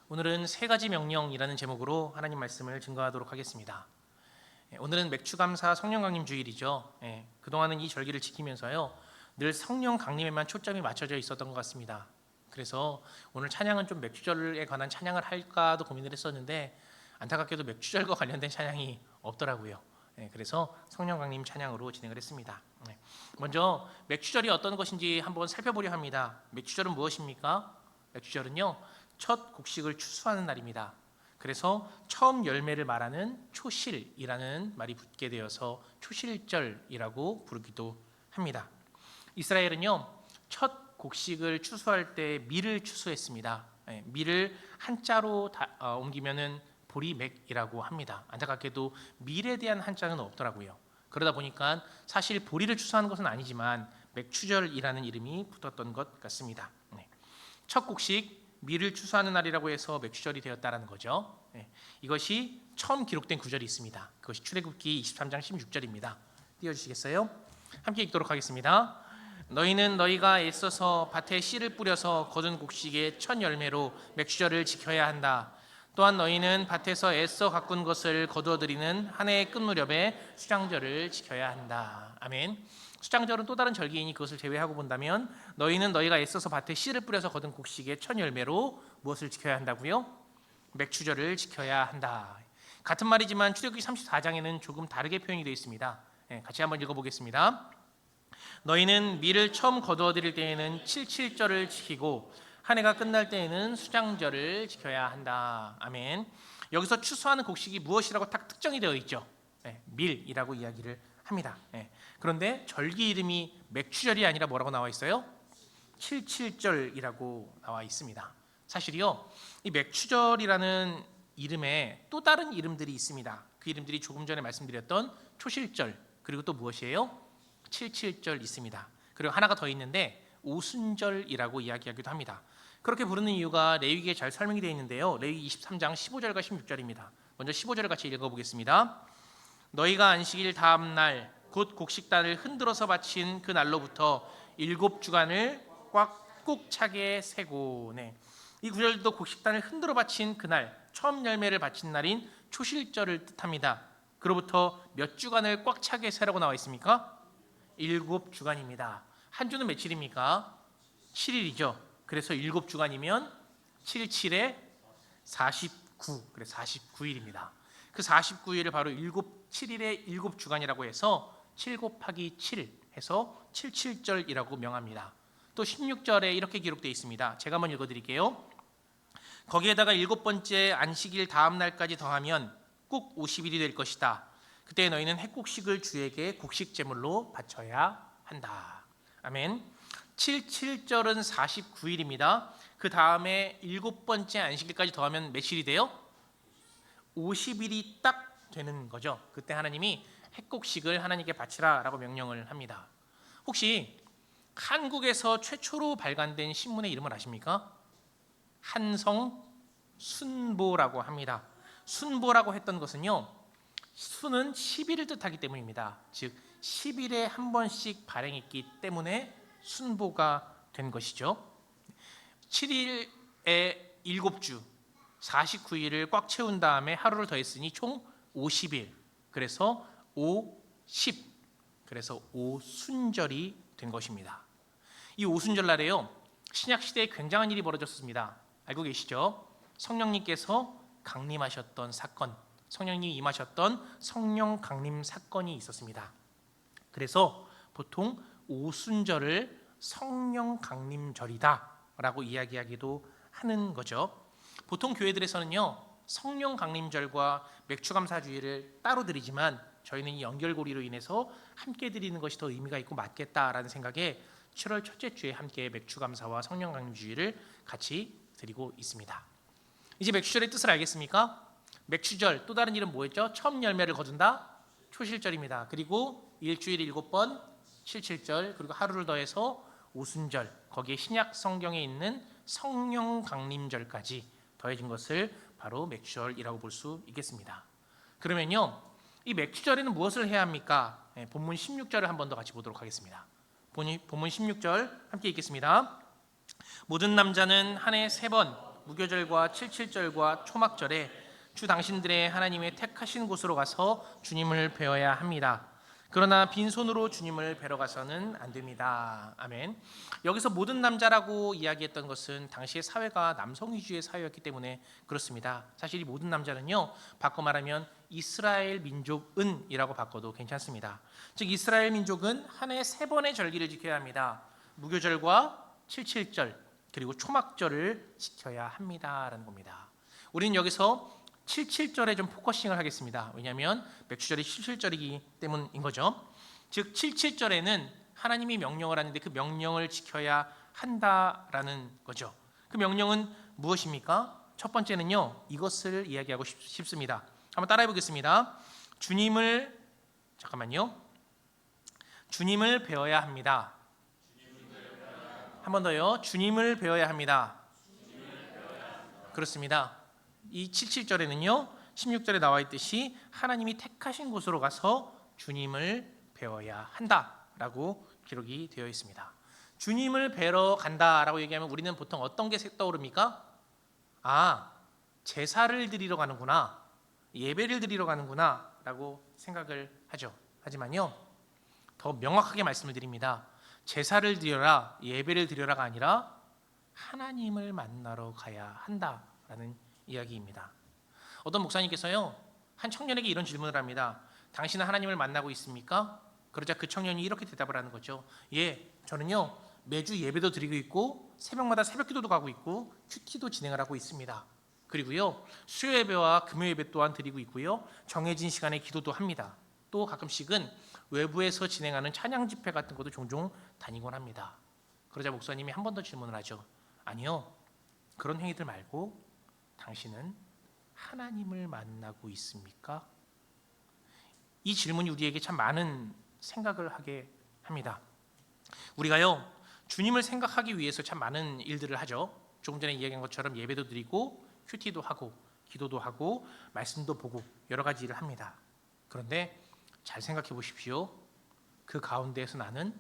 오늘은 세 가지 명령이라는 제목으로 하나님 말씀을 증거하도록 하겠습니다. 오늘은 맥추감사 성령 강림 주일이죠. 그동안은 이 절기를 지키면서요, 늘 성령 강림에만 초점이 맞춰져 있었던 것 같습니다. 그래서 오늘 찬양은 좀 맥추절에 관한 찬양을 할까도 고민을 했었는데 안타깝게도 맥추절과 관련된 찬양이 없더라고요. 그래서 성령 강림 찬양으로 진행을 했습니다. 먼저 맥추절이 어떤 것인지 한번 살펴보려 합니다. 맥추절은 무엇입니까? 맥추절은요, 첫 곡식을 추수하는 날입니다. 그래서 처음 열매를 말하는 초실이라는 말이 붙게 되어서 초실절이라고 부르기도 합니다. 이스라엘은요, 첫 곡식을 추수할 때 밀을 추수했습니다. 밀을 한자로 옮기면은 보리맥이라고 합니다. 안타깝게도 밀에 대한 한자는 없더라고요. 그러다 보니까 사실 보리를 추수하는 것은 아니지만 맥추절이라는 이름이 붙었던 것 같습니다. 첫 곡식 밀을 추수하는 날이라고 해서 맥추절이 되었다라는 거죠. 이것이 처음 기록된 구절이 있습니다. 그것이 출애굽기 23장 16절입니다. 띄워주시겠어요? 함께 읽도록 하겠습니다. 너희는 너희가 애써서 밭에 씨를 뿌려서 거둔 곡식의 첫 열매로 맥추절을 지켜야 한다. 또한 너희는 밭에서 애써 가꾼 것을 거두어들이는 한 해의 끝 무렵에 수장절을 지켜야 한다. 아멘. 수장절은 또 다른 절기이니 그것을 제외하고 본다면 너희는 너희가 애써서 밭에 씨를 뿌려서 거둔 곡식의 첫 열매로 무엇을 지켜야 한다고요? 맥추절을 지켜야 한다. 같은 말이지만 출애굽기 34장에는 조금 다르게 표현이 되어 있습니다. 같이 한번 읽어보겠습니다. 너희는 밀을 처음 거두어들일 때에는 칠칠절을 지키고 한 해가 끝날 때에는 수장절을 지켜야 한다. 아멘. 여기서 추수하는 곡식이 무엇이라고 딱 특정이 되어 있죠. 밀이라고 이야기를 합니다. 그런데 절기 이름이 맥추절이 아니라 뭐라고 나와 있어요? 칠칠절이라고 나와 있습니다. 사실이요, 이 맥추절이라는 이름에 또 다른 이름들이 있습니다. 그 이름들이 조금 전에 말씀드렸던 초실절, 그리고 또 무엇이에요? 칠칠절 있습니다. 그리고 하나가 더 있는데 오순절이라고 이야기하기도 합니다. 그렇게 부르는 이유가 레위기에 잘 설명이 되어 있는데요, 레위기 23장 15절과 16절입니다. 먼저 15절을 같이 읽어보겠습니다. 너희가 안식일 다음 날 곧 곡식단을 흔들어서 바친 그 날로부터 7주간을 꽉 차게 세고. 이 구절도 곡식단을 흔들어 바친 그날, 처음 열매를 바친 날인 초실절을 뜻합니다. 그로부터 몇 주간을 꽉 차게 세라고 나와 있습니까? 7주간입니다. 한 주는 며칠입니까? 7일이죠. 그래서 7주간이면 77에 49, 그래서 49일입니다. 그 49일을 바로 7일의 7주간이라고 해서 7 곱하기 7 해서 77절이라고 명합니다. 또 16절에 이렇게 기록되어 있습니다. 제가 한번 읽어드릴게요. 거기에다가 7번째 안식일 다음 날까지 더하면 꼭 50일이 될 것이다. 그때 너희는 핵곡식을 주에게 곡식 제물로 바쳐야 한다. 아멘. 77절은 49일입니다. 그 다음에 7번째 안식일까지 더하면 몇일이 돼요? 50일이 딱 되는 거죠. 그때 하나님이 핵곡식을 하나님께 바치라 라고 명령을 합니다. 혹시 한국에서 최초로 발간된 신문의 이름을 아십니까? 한성순보라고 합니다. 순보라고 했던 것은요, 순은 10일을 뜻하기 때문입니다. 즉 10일에 한 번씩 발행했기 때문에 순보가 된 것이죠. 7일에 7주 49일을 꽉 채운 다음에 하루를 더했으니 총 50일, 그래서 50, 그래서 오순절이 된 것입니다. 이 오순절 날에요, 신약시대에 굉장한 일이 벌어졌습니다. 알고 계시죠? 성령님께서 강림하셨던 사건, 성령님이 임하셨던 성령 강림 사건이 있었습니다. 그래서 보통 오순절을 성령 강림절이다 라고 이야기하기도 하는 거죠. 보통 교회들에서는요, 성령 강림절과 맥추감사주일을 따로 드리지만 저희는 이 연결고리로 인해서 함께 드리는 것이 더 의미가 있고 맞겠다라는 생각에 7월 첫째 주에 함께 맥추감사와 성령 강림주일을 같이 드리고 있습니다. 이제 맥추절의 뜻을 알겠습니까? 맥추절 또 다른 이름 뭐였죠? 처음 열매를 거둔다? 초실절입니다. 그리고 일주일에 7번 77절, 그리고 하루를 더해서 오순절, 거기에 신약 성경에 있는 성령 강림절까지 더해진 것을 바로 맥추절이라고 볼 수 있겠습니다. 그러면요, 이 맥추절에는 무엇을 해야 합니까? 본문 16절을 한 번 더 같이 보도록 하겠습니다. 본문 16절 함께 읽겠습니다. 모든 남자는 한 해 3번 무교절과 칠칠절과 초막절에 주 당신들의 하나님의 택하신 곳으로 가서 주님을 뵈어야 합니다. 그러나 빈손으로 주님을 뵈러 가서는 안 됩니다. 아멘. 여기서 모든 남자라고 이야기했던 것은 당시의 사회가 남성 위주의 사회였기 때문에 그렇습니다. 사실 이 모든 남자는요, 바꿔 말하면 이스라엘 민족은이라고 바꿔도 괜찮습니다. 즉 이스라엘 민족은 한 해에 3번의 절기를 지켜야 합니다. 무교절과 칠칠절 그리고 초막절을 지켜야 합니다라는 겁니다. 우리는 여기서 칠칠절에 좀 포커싱을 하겠습니다. 왜냐하면 맥주절이 칠칠절이기 때문인 거죠. 즉 칠칠절에는 하나님이 명령을 하는데 그 명령을 지켜야 한다라는 거죠. 그 명령은 무엇입니까? 첫 번째는요, 이것을 이야기하고 싶습니다. 한번 따라해 보겠습니다. 주님을 배워야 합니다. 한 번 더요. 주님을 배워야 합니다. 그렇습니다. 이 77절에는요 16절에 나와 있듯이 하나님이 택하신 곳으로 가서 주님을 배워야 한다라고 기록이 되어 있습니다. 주님을 뵈러 간다라고 얘기하면 우리는 보통 어떤 게 떠오릅니까? 제사를 드리러 가는구나, 예배를 드리러 가는구나 라고 생각을 하죠. 하지만요, 더 명확하게 말씀을 드립니다. 제사를 드려라, 예배를 드려라가 아니라 하나님을 만나러 가야 한다라는 이야기입니다. 어떤 목사님께서요, 한 청년에게 이런 질문을 합니다. 당신은 하나님을 만나고 있습니까? 그러자 그 청년이 이렇게 대답을 하는 거죠. 예, 저는요 매주 예배도 드리고 있고 새벽마다 새벽기도도 가고 있고 큐티도 진행을 하고 있습니다. 그리고요 수요 예배와 금요 예배 또한 드리고 있고요 정해진 시간에 기도도 합니다. 또 가끔씩은 외부에서 진행하는 찬양 집회 같은 것도 종종 다니곤 합니다. 그러자 목사님이 한 번 더 질문을 하죠. 아니요, 그런 행위들 말고 당신은 하나님을 만나고 있습니까? 이 질문이 우리에게 참 많은 생각을 하게 합니다. 우리가요 주님을 생각하기 위해서 참 많은 일들을 하죠. 조금 전에 이야기한 것처럼 예배도 드리고 큐티도 하고 기도도 하고 말씀도 보고 여러 가지 일을 합니다. 그런데 잘 생각해 보십시오. 그 가운데에서 나는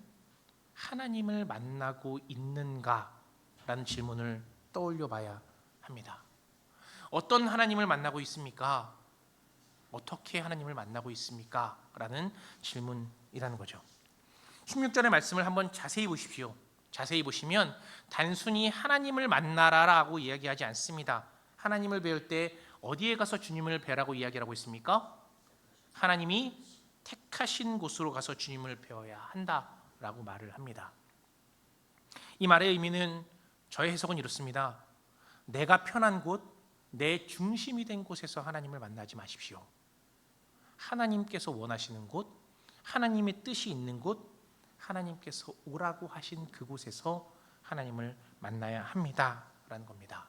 하나님을 만나고 있는가라는 질문을 떠올려 봐야 합니다. 어떤 하나님을 만나고 있습니까? 어떻게 하나님을 만나고 있습니까? 라는 질문이라는 거죠. 16절의 말씀을 한번 자세히 보십시오. 자세히 보시면 단순히 하나님을 만나라라고 이야기하지 않습니다. 하나님을 배울 때 어디에 가서 주님을 뵈라고 이야기하고 있습니까? 하나님이 택하신 곳으로 가서 주님을 배워야 한다라고 말을 합니다. 이 말의 의미는, 저의 해석은 이렇습니다. 내가 편한 곳, 내 중심이 된 곳에서 하나님을 만나지 마십시오. 하나님께서 원하시는 곳, 하나님의 뜻이 있는 곳, 하나님께서 오라고 하신 그곳에서 하나님을 만나야 합니다라는 겁니다.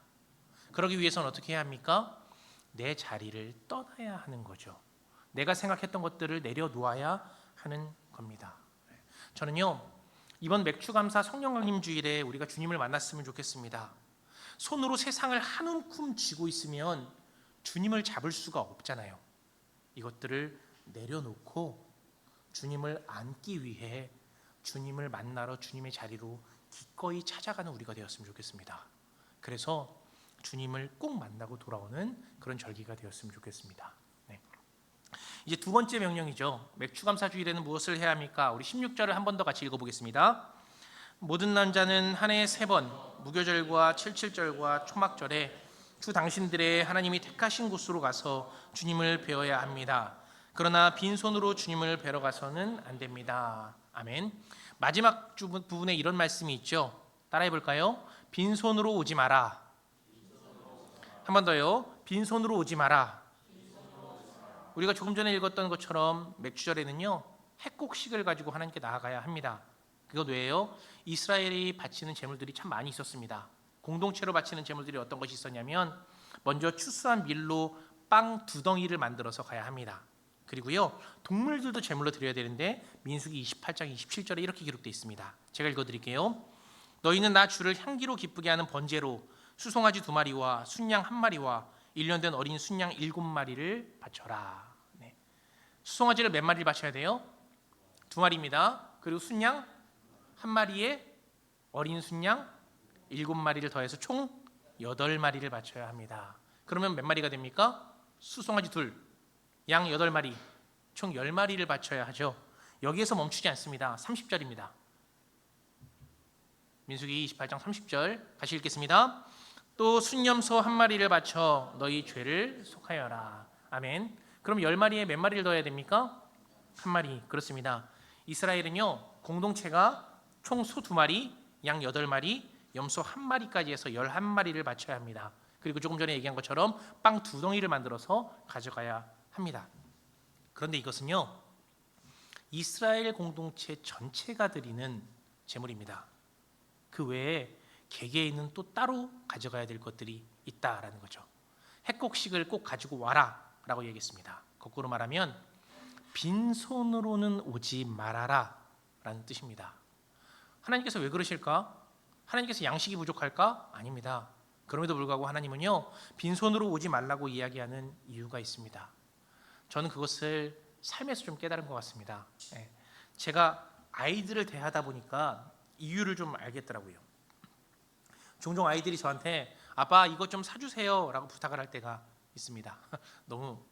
그러기 위해서는 어떻게 해야 합니까? 내 자리를 떠나야 하는 거죠. 내가 생각했던 것들을 내려놓아야 하는 겁니다. 저는요 이번 맥주감사 성령강림 주일에 우리가 주님을 만났으면 좋겠습니다. 손으로 세상을 한 움큼 쥐고 있으면 주님을 잡을 수가 없잖아요. 이것들을 내려놓고 주님을 안기 위해 주님을 만나러 주님의 자리로 기꺼이 찾아가는 우리가 되었으면 좋겠습니다. 그래서 주님을 꼭 만나고 돌아오는 그런 절기가 되었으면 좋겠습니다. 네. 이제 두 번째 명령이죠. 맥주감사 주일에는 무엇을 해야 합니까? 우리 16절을 한 번 더 같이 읽어보겠습니다. 모든 남자는 한 해에 3번 무교절과 칠칠절과 초막절에 주 당신들의 하나님이 택하신 곳으로 가서 주님을 배워야 합니다. 그러나 빈손으로 주님을 뵈러 가서는 안 됩니다. 아멘. 마지막 부분에 이런 말씀이 있죠. 따라해 볼까요? 빈손으로 오지 마라. 한 번 더요. 빈손으로 오지 마라. 우리가 조금 전에 읽었던 것처럼 맥주절에는요 핵곡식을 가지고 하나님께 나아가야 합니다. 그것 외에요 이스라엘이 바치는 제물들이 참 많이 있었습니다. 공동체로 바치는 제물들이 어떤 것이 있었냐면, 먼저 추수한 밀로 빵 2덩이를 만들어서 가야 합니다. 그리고요 동물들도 제물로 드려야 되는데 민수기 28장 27절에 이렇게 기록되어 있습니다. 제가 읽어드릴게요. 너희는 나 주를 향기로 기쁘게 하는 번제로 수송아지 2마리와 순양 1마리와 1년 된 어린 순양 7마리를 바쳐라. 네. 수송아지를 몇 마리를 바쳐야 돼요? 2마리입니다. 그리고 순양 1마리에 어린 순양 7마리를 더해서 총 8마리를 바쳐야 합니다. 그러면 몇 마리가 됩니까? 수송아지 2, 양 8마리, 총 10마리를 바쳐야 하죠. 여기에서 멈추지 않습니다. 30절입니다. 민수기 28장 30절 다시 읽겠습니다. 또 순염소 1마리를 바쳐 너희 죄를 속하여라. 아멘. 그럼 10마리에 몇 마리를 더해야 됩니까? 1마리. 그렇습니다. 이스라엘은요, 공동체가 총 소 2마리, 양 8마리, 염소 1마리까지 해서 11마리를 바쳐야 합니다. 그리고 조금 전에 얘기한 것처럼 빵 2덩이를 만들어서 가져가야 합니다. 그런데 이것은요, 이스라엘 공동체 전체가 드리는 제물입니다. 그 외에 개개인은 또 따로 가져가야 될 것들이 있다라는 거죠. 핵곡식을 꼭 가지고 와라 라고 얘기했습니다. 거꾸로 말하면 빈손으로는 오지 말아라 라는 뜻입니다. 하나님께서 왜 그러실까? 하나님께서 양식이 부족할까? 아닙니다. 그럼에도 불구하고 하나님은요, 빈손으로 오지 말라고 이야기하는 이유가 있습니다. 저는 그것을 삶에서 좀 깨달은 것 같습니다. 제가 아이들을 대하다 보니까 이유를 좀 알겠더라고요. 종종 아이들이 저한테 아빠 이것 좀 사주세요 라고 부탁을 할 때가 있습니다. 너무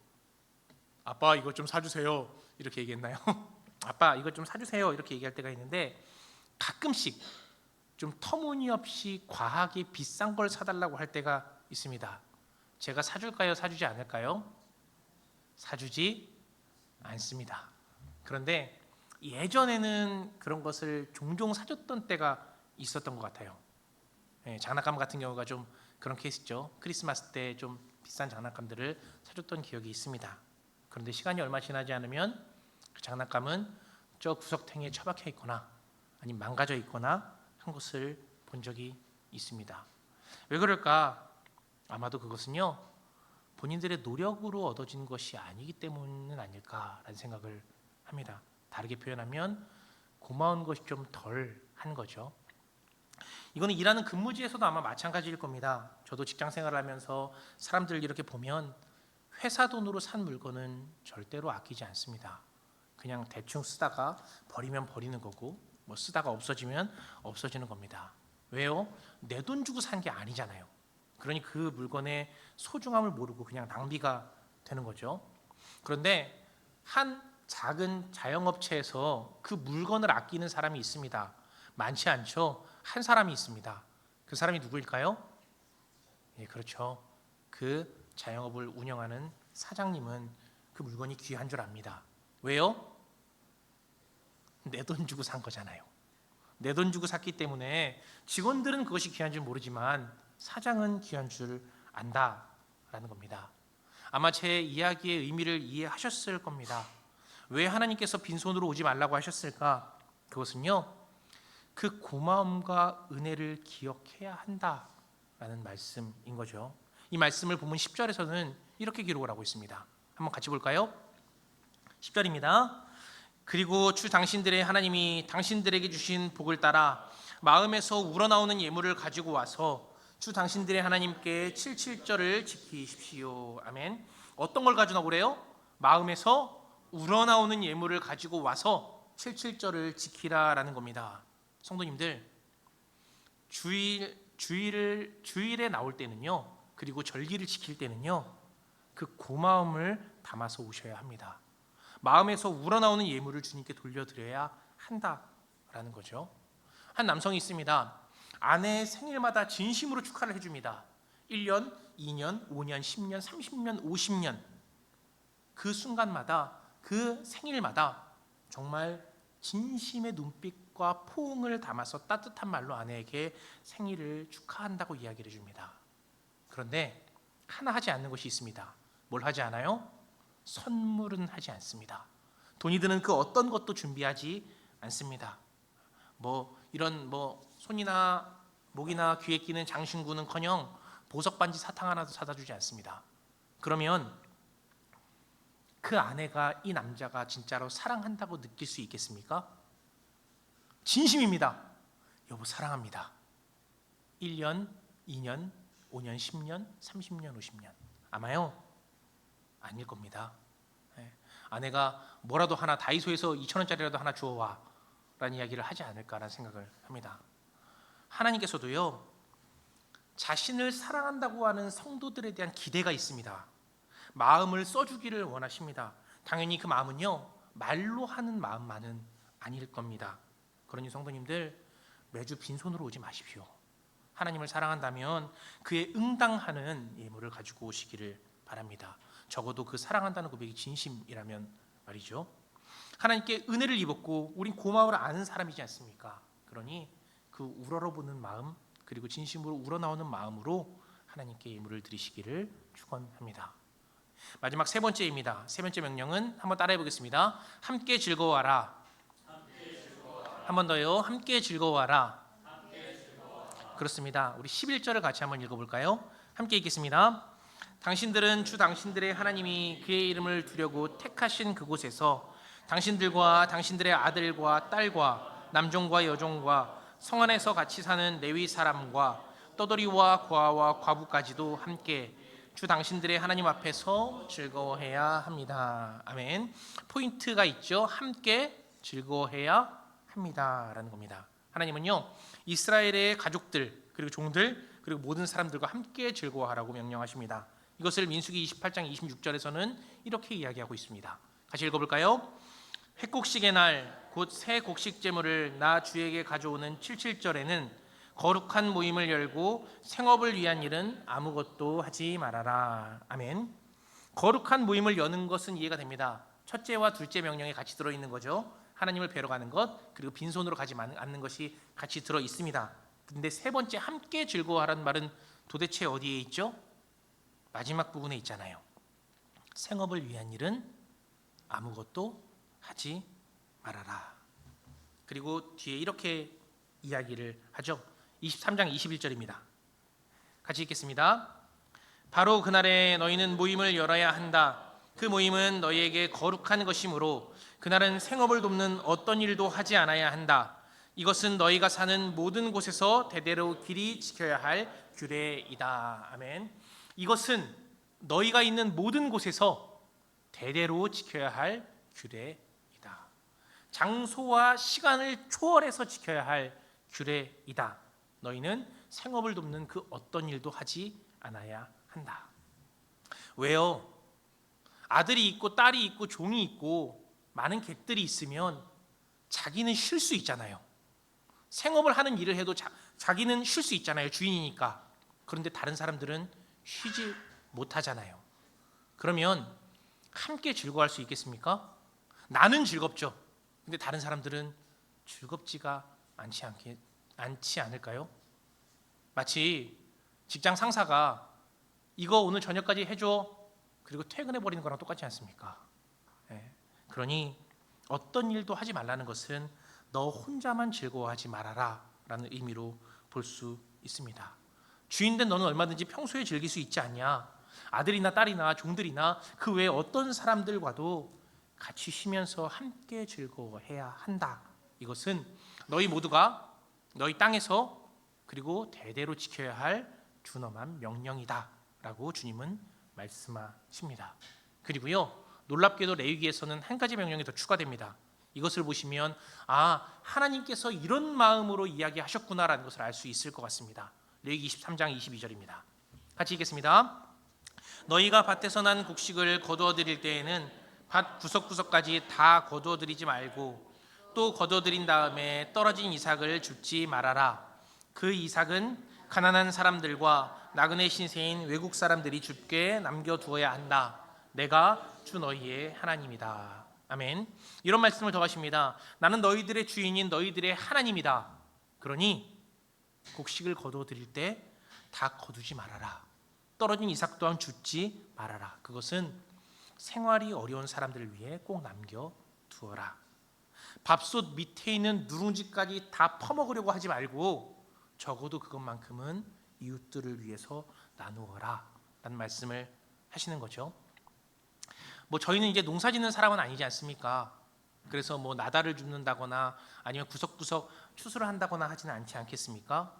아빠 이것 좀 사주세요 이렇게 얘기했나요? 아빠 이것 좀 사주세요 이렇게 얘기할 때가 있는데, 가끔씩 좀 터무니없이 과하게 비싼 걸 사달라고 할 때가 있습니다. 제가 사줄까요? 사주지 않을까요? 사주지 않습니다. 그런데 예전에는 그런 것을 종종 사줬던 때가 있었던 것 같아요. 장난감 같은 경우가 좀 그런 케이스죠. 크리스마스 때 좀 비싼 장난감들을 사줬던 기억이 있습니다. 그런데 시간이 얼마 지나지 않으면 그 장난감은 저 구석탱이에 처박혀 있거나 아니면 망가져 있거나 한 것을 본 적이 있습니다. 왜 그럴까? 아마도 그것은요, 본인들의 노력으로 얻어진 것이 아니기 때문은 아닐까라는 생각을 합니다. 다르게 표현하면 고마운 것이 좀 덜 한 거죠. 이거는 일하는 근무지에서도 아마 마찬가지일 겁니다. 저도 직장 생활을 하면서 사람들 이렇게 보면 회사 돈으로 산 물건은 절대로 아끼지 않습니다. 그냥 대충 쓰다가 버리면 버리는 거고, 뭐 쓰다가 없어지면 없어지는 겁니다. 왜요? 내 돈 주고 산 게 아니잖아요. 그러니 그 물건의 소중함을 모르고 그냥 낭비가 되는 거죠. 그런데 한 작은 자영업체에서 그 물건을 아끼는 사람이 있습니다. 많지 않죠? 한 사람이 있습니다. 그 사람이 누구일까요? 예, 그렇죠. 그 자영업을 운영하는 사장님은 그 물건이 귀한 줄 압니다. 왜요? 내 돈 주고 산 거잖아요. 내 돈 주고 샀기 때문에 직원들은 그것이 귀한 줄 모르지만 사장은 귀한 줄 안다라는 겁니다. 아마 제 이야기의 의미를 이해하셨을 겁니다. 왜 하나님께서 빈손으로 오지 말라고 하셨을까? 그것은요, 그 고마움과 은혜를 기억해야 한다라는 말씀인 거죠. 이 말씀을 본문 10절에서는 이렇게 기록을 하고 있습니다. 한번 같이 볼까요? 10절입니다. 그리고 주 당신들의 하나님이 당신들에게 주신 복을 따라 마음에서 우러나오는 예물을 가지고 와서 주 당신들의 하나님께 77절을 지키십시오. 아멘. 어떤 걸 가지고 오래요? 마음에서 우러나오는 예물을 가지고 와서 77절을 지키라라는 겁니다. 성도님들, 주일에 나올 때는요, 그리고 절기를 지킬 때는요, 그 고마움을 담아서 오셔야 합니다. 마음에서 우러나오는 예물을 주님께 돌려드려야 한다라는 거죠. 한 남성이 있습니다. 아내의 생일마다 진심으로 축하를 해줍니다. 1년, 2년, 5년, 10년, 30년, 50년 그 순간마다, 그 생일마다 정말 진심의 눈빛과 포옹을 담아서 따뜻한 말로 아내에게 생일을 축하한다고 이야기를 해줍니다. 그런데 하나 하지 않는 것이 있습니다. 뭘 하지 않아요? 선물은 하지 않습니다. 돈이 드는 그 어떤 것도 준비하지 않습니다. 이런 손이나 목이나 귀에 끼는 장신구는커녕 보석 반지 사탕 하나도 사다 주지 않습니다. 그러면 그 아내가 이 남자가 진짜로 사랑한다고 느낄 수 있겠습니까? 진심입니다. 여보 사랑합니다. 1년, 2년, 5년, 10년, 30년, 50년 아마요 아닐 겁니다. 아내가 뭐라도 하나 다이소에서 2,000원짜리라도 하나 주워와 라는 이야기를 하지 않을까라는 생각을 합니다. 하나님께서도요, 자신을 사랑한다고 하는 성도들에 대한 기대가 있습니다. 마음을 써주기를 원하십니다. 당연히 그 마음은요, 말로 하는 마음만은 아닐 겁니다. 그러니 성도님들, 매주 빈손으로 오지 마십시오. 하나님을 사랑한다면 그에 응당하는 예물을 가지고 오시기를 바랍니다. 적어도 그 사랑한다는 고백이 진심이라면 말이죠. 하나님께 은혜를 입었고 우린 고마움을 아는 사람이지 않습니까? 그러니 그 우러러보는 마음, 그리고 진심으로 우러나오는 마음으로 하나님께 예물을 드리시기를 축원합니다. 마지막 세 번째입니다. 세 번째 명령은 한번 따라해 보겠습니다. 함께 즐거워하라. 한 번 더요. 함께 즐거워하라. 그렇습니다. 우리 11절을 같이 한번 읽어볼까요? 함께 읽겠습니다. 당신들은 주 당신들의 하나님이 그의 이름을 두려고 택하신 그곳에서 당신들과 당신들의 아들과 딸과 남종과 여종과 성 안에서 같이 사는 레위 사람과 떠돌이와 고아와 과부까지도 함께 주 당신들의 하나님 앞에서 즐거워해야 합니다. 아멘. 포인트가 있죠. 함께 즐거워해야 합니다라는 겁니다. 하나님은요, 이스라엘의 가족들 그리고 종들 그리고 모든 사람들과 함께 즐거워하라고 명령하십니다. 이것을 민수기 28장 26절에서는 이렇게 이야기하고 있습니다. 같이 읽어볼까요? 회곡식의 날 곧 새 곡식 제물을 나 주에게 가져오는 77절에는 거룩한 모임을 열고 생업을 위한 일은 아무것도 하지 말아라. 아멘. 거룩한 모임을 여는 것은 이해가 됩니다. 첫째와 둘째 명령이 같이 들어있는 거죠. 하나님을 뵈러 가는 것, 그리고 빈손으로 가지 않는 것이 같이 들어 있습니다. 근데 세 번째 함께 즐거워하라는 말은 도대체 어디에 있죠? 마지막 부분에 있잖아요. 생업을 위한 일은 아무것도 하지 말아라. 그리고 뒤에 이렇게 이야기를 하죠. 23장 21절입니다. 같이 읽겠습니다. 바로 그날에 너희는 모임을 열어야 한다. 그 모임은 너희에게 거룩한 것이므로 그날은 생업을 돕는 어떤 일도 하지 않아야 한다. 이것은 너희가 사는 모든 곳에서 대대로 길이 지켜야 할 규례이다. 아멘. 이것은 너희가 있는 모든 곳에서 대대로 지켜야 할 규례이다. 장소와 시간을 초월해서 지켜야 할 규례이다. 너희는 생업을 돕는 그 어떤 일도 하지 않아야 한다. 왜요? 아들이 있고 딸이 있고 종이 있고 많은 객들이 있으면 자기는 쉴 수 있잖아요. 생업을 하는 일을 해도 자기는 쉴 수 있잖아요. 주인이니까. 그런데 다른 사람들은 쉬지 못하잖아요. 그러면 함께 즐거워할 수 있겠습니까? 나는 즐겁죠. 근데 다른 사람들은 즐겁지가 않지 않을까요? 마치 직장 상사가 이거 오늘 저녁까지 해줘 그리고 퇴근해버리는 거랑 똑같지 않습니까? 그러니 어떤 일도 하지 말라는 것은 너 혼자만 즐거워하지 말아라 라는 의미로 볼 수 있습니다. 주인된 너는 얼마든지 평소에 즐길 수 있지 않냐? 아들이나 딸이나 종들이나 그 외에 어떤 사람들과도 같이 쉬면서 함께 즐거워해야 한다. 이것은 너희 모두가 너희 땅에서 그리고 대대로 지켜야 할 준엄한 명령이다 라고 주님은 말씀하십니다. 그리고요, 놀랍게도 레위기에서는 한 가지 명령이 더 추가됩니다. 이것을 보시면 하나님께서 이런 마음으로 이야기하셨구나라는 것을 알 수 있을 것 같습니다. 레위기 23장 22절입니다. 같이 읽겠습니다. 너희가 밭에서 난 곡식을 거두어 드릴 때에는 밭 구석구석까지 다 거두어 드리지 말고 또 거두어 드린 다음에 떨어진 이삭을 줍지 말아라. 그 이삭은 가난한 사람들과 나그네 신세인 외국 사람들이 줍게 남겨두어야 한다. 내가 주 너희의 하나님이다. 아멘. 이런 말씀을 더 하십니다. 나는 너희들의 주인인 너희들의 하나님이다. 그러니 곡식을 거두어 드릴 때 다 거두지 말아라. 떨어진 이삭 또한 줍지 말아라. 그것은 생활이 어려운 사람들을 위해 꼭 남겨두어라. 밥솥 밑에 있는 누룽지까지 다 퍼먹으려고 하지 말고 적어도 그것만큼은 이웃들을 위해서 나누어라 라는 말씀을 하시는 거죠. 저희는 이제 농사 짓는 사람은 아니지 않습니까? 그래서 나다를 줍는다거나 아니면 구석구석 추수를 한다거나 하지는 않지 않겠습니까?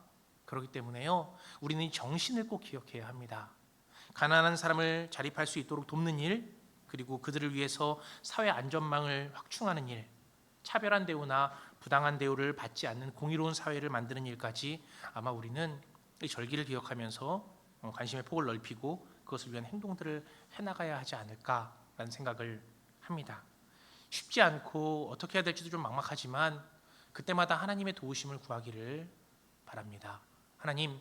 그렇기 때문에요, 우리는 이 정신을 꼭 기억해야 합니다. 가난한 사람을 자립할 수 있도록 돕는 일, 그리고 그들을 위해서 사회 안전망을 확충하는 일, 차별한 대우나 부당한 대우를 받지 않는 공의로운 사회를 만드는 일까지 아마 우리는 이 절기를 기억하면서 관심의 폭을 넓히고 그것을 위한 행동들을 해나가야 하지 않을까라는 생각을 합니다. 쉽지 않고 어떻게 해야 될지도 좀 막막하지만 그때마다 하나님의 도우심을 구하기를 바랍니다. 하나님,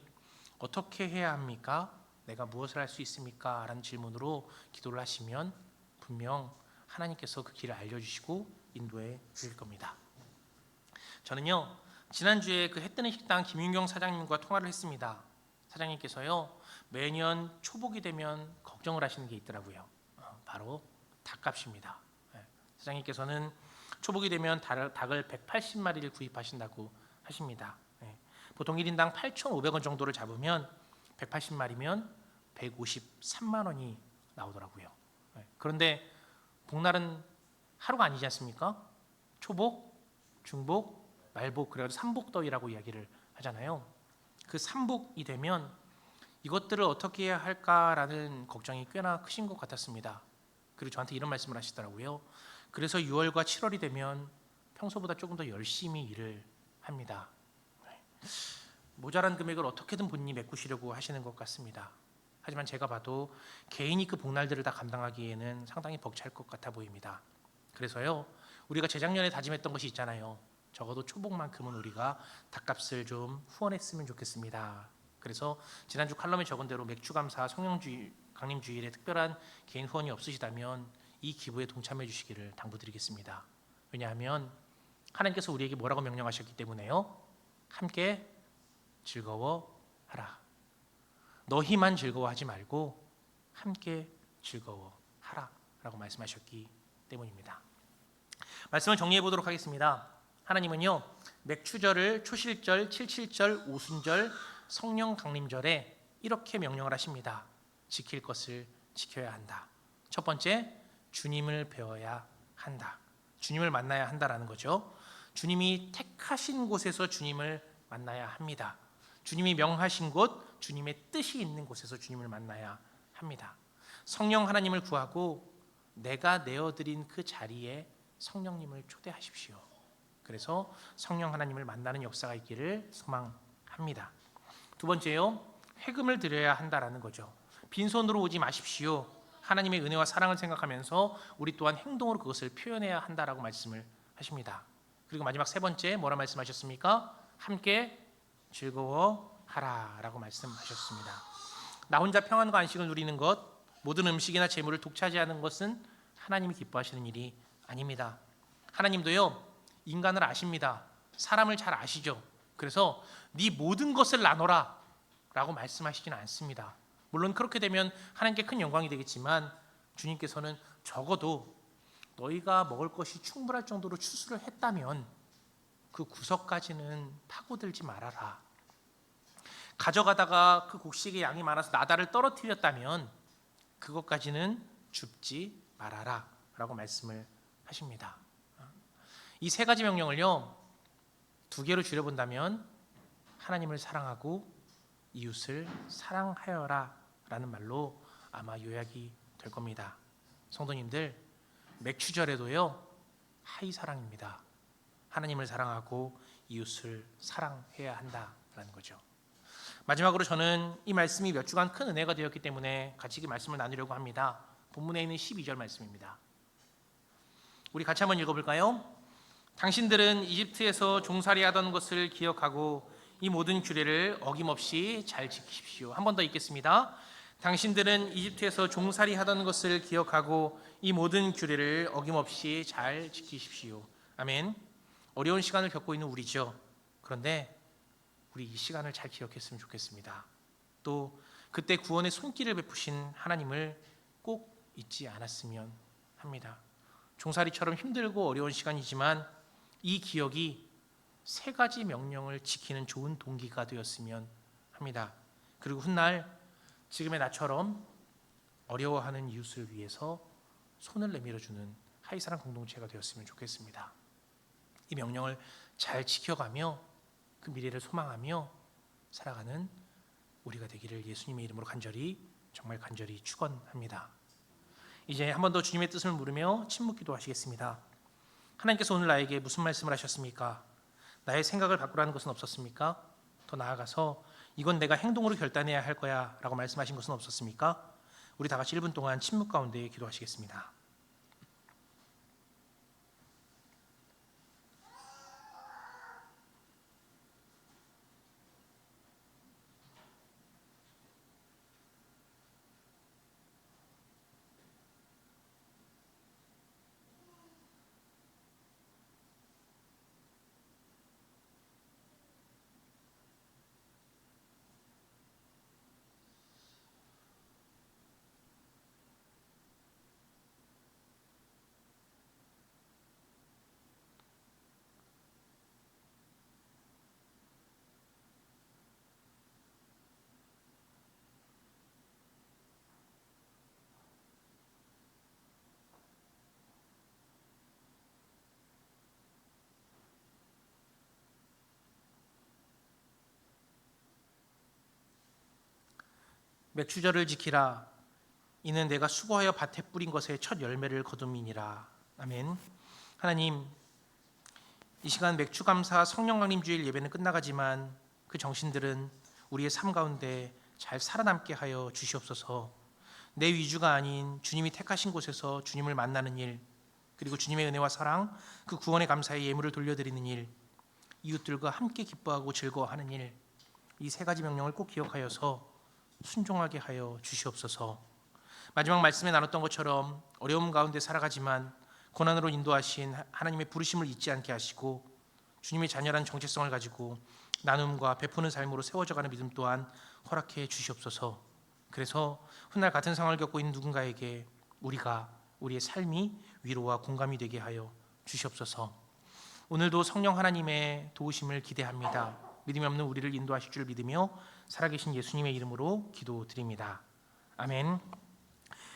어떻게 해야 합니까? 내가 무엇을 할 수 있습니까? 라는 질문으로 기도를 하시면 분명 하나님께서 그 길을 알려주시고 인도해 주실 겁니다. 저는요, 지난주에 그 해뜨는 식당 김윤경 사장님과 통화를 했습니다. 사장님께서요, 매년 초복이 되면 걱정을 하시는 게 있더라고요. 바로 닭값입니다. 사장님께서는 초복이 되면 닭을 180마리를 구입하신다고 하십니다. 보통 1인당 8,500원 정도를 잡으면 180마리면 153만 원이 나오더라고요. 그런데 복날은 하루가 아니지 않습니까? 초복, 중복, 말복, 그래서 삼복더위라고 이야기를 하잖아요. 그 삼복이 되면 이것들을 어떻게 해야 할까라는 걱정이 꽤나 크신 것 같았습니다. 그리고 저한테 이런 말씀을 하시더라고요. 그래서 6월과 7월이 되면 평소보다 조금 더 열심히 일을 합니다. 모자란 금액을 어떻게든 본인이 메꾸시려고 하시는 것 같습니다. 하지만 제가 봐도 개인이 그 복날들을 다 감당하기에는 상당히 벅찰 것 같아 보입니다. 그래서요, 우리가 재작년에 다짐했던 것이 있잖아요. 적어도 초복만큼은 우리가 닭값을 좀 후원했으면 좋겠습니다. 그래서 지난주 칼럼에 적은 대로 맥주감사 강림주일에 특별한 개인 후원이 없으시다면 이 기부에 동참해 주시기를 당부드리겠습니다. 왜냐하면 하나님께서 우리에게 뭐라고 명령하셨기 때문에요. 함께 즐거워하라. 너희만 즐거워하지 말고 함께 즐거워하라 라고 말씀하셨기 때문입니다. 말씀을 정리해 보도록 하겠습니다. 하나님은요, 맥추절을 초실절, 칠칠절, 오순절, 성령 강림절에 이렇게 명령을 하십니다. 지킬 것을 지켜야 한다. 첫 번째, 주님을 배워야 한다. 주님을 만나야 한다라는 거죠. 주님이 택하신 곳에서 주님을 만나야 합니다. 주님이 명하신 곳, 주님의 뜻이 있는 곳에서 주님을 만나야 합니다. 성령 하나님을 구하고 내가 내어드린 그 자리에 성령님을 초대하십시오. 그래서 성령 하나님을 만나는 역사가 있기를 소망합니다. 두 번째요, 회금을 드려야 한다라는 거죠. 빈손으로 오지 마십시오. 하나님의 은혜와 사랑을 생각하면서 우리 또한 행동으로 그것을 표현해야 한다라고 말씀을 하십니다. 그리고 마지막 세 번째 뭐라 말씀하셨습니까? 함께 즐거워하라 라고 말씀하셨습니다. 나 혼자 평안과 안식을 누리는 것, 모든 음식이나 재물을 독차지하는 것은 하나님이 기뻐하시는 일이 아닙니다. 하나님도요, 인간을 아십니다. 사람을 잘 아시죠. 그래서 네 모든 것을 나눠라 라고 말씀하시지는 않습니다. 물론 그렇게 되면 하나님께 큰 영광이 되겠지만 주님께서는 적어도 너희가 먹을 것이 충분할 정도로 추수를 했다면 그 구석까지는 파고들지 말아라. 가져가다가 그 곡식의 양이 많아서 나다를 떨어뜨렸다면 그것까지는 줍지 말아라 라고 말씀을 하십니다. 이 세 가지 명령을요, 두 개로 줄여본다면 하나님을 사랑하고 이웃을 사랑하여라 라는 말로 아마 요약이 될 겁니다. 성도님들, 맥추절에도요, 하이 사랑입니다. 하나님을 사랑하고 이웃을 사랑해야 한다라는 거죠. 마지막으로 저는 이 말씀이 몇 주간 큰 은혜가 되었기 때문에 같이 이 말씀을 나누려고 합니다. 본문에 있는 12절 말씀입니다. 우리 같이 한번 읽어볼까요? 당신들은 이집트에서 종살이하던 것을 기억하고 이 모든 규례를 어김없이 잘 지키십시오. 한 번 더 읽겠습니다. 당신들은 이집트에서 종살이하던 것을 기억하고 이 모든 규례를 어김없이 잘 지키십시오. 아멘. 어려운 시간을 겪고 있는 우리죠. 그런데 우리 이 시간을 잘 기억했으면 좋겠습니다. 또 그때 구원의 손길을 베푸신 하나님을 꼭 잊지 않았으면 합니다. 종살이처럼 힘들고 어려운 시간이지만 이 기억이 세 가지 명령을 지키는 좋은 동기가 되었으면 합니다. 그리고 훗날 지금의 나처럼 어려워하는 이웃을 위해서 손을 내밀어주는 하이사랑 공동체가 되었으면 좋겠습니다. 이 명령을 잘 지켜가며 그 미래를 소망하며 살아가는 우리가 되기를 예수님의 이름으로 정말 간절히 축원합니다. 이제 한 번 더 주님의 뜻을 물으며 침묵 기도하시겠습니다. 하나님께서 오늘 나에게 무슨 말씀을 하셨습니까? 나의 생각을 바꾸라는 것은 없었습니까? 더 나아가서 이건 내가 행동으로 결단해야 할 거야 라고 말씀하신 것은 없었습니까? 우리 다 같이 1분 동안 침묵 가운데 기도하시겠습니다. 맥추절을 지키라. 이는 내가 수고하여 밭에 뿌린 것의 첫 열매를 거둠이니라. 아멘. 하나님, 이 시간 맥추감사 성령강림 주일 예배는 끝나가지만 그 정신들은 우리의 삶 가운데 잘 살아남게 하여 주시옵소서. 내 위주가 아닌 주님이 택하신 곳에서 주님을 만나는 일, 그리고 주님의 은혜와 사랑, 그 구원의 감사의 예물을 돌려드리는 일, 이웃들과 함께 기뻐하고 즐거워하는 일, 이 세 가지 명령을 꼭 기억하여서 순종하게 하여 주시옵소서. 마지막 말씀에 나눴던 것처럼 어려움 가운데 살아가지만 고난으로 인도하신 하나님의 부르심을 잊지 않게 하시고 주님의 자녀라는 정체성을 가지고 나눔과 베푸는 삶으로 세워져가는 믿음 또한 허락해 주시옵소서. 그래서 훗날 같은 상황을 겪고 있는 누군가에게 우리의 삶이 위로와 공감이 되게 하여 주시옵소서. 오늘도 성령 하나님의 도우심을 기대합니다. 믿음이 없는 우리를 인도하실 줄 믿으며 살아계신 예수님의 이름으로 기도드립니다. 아멘.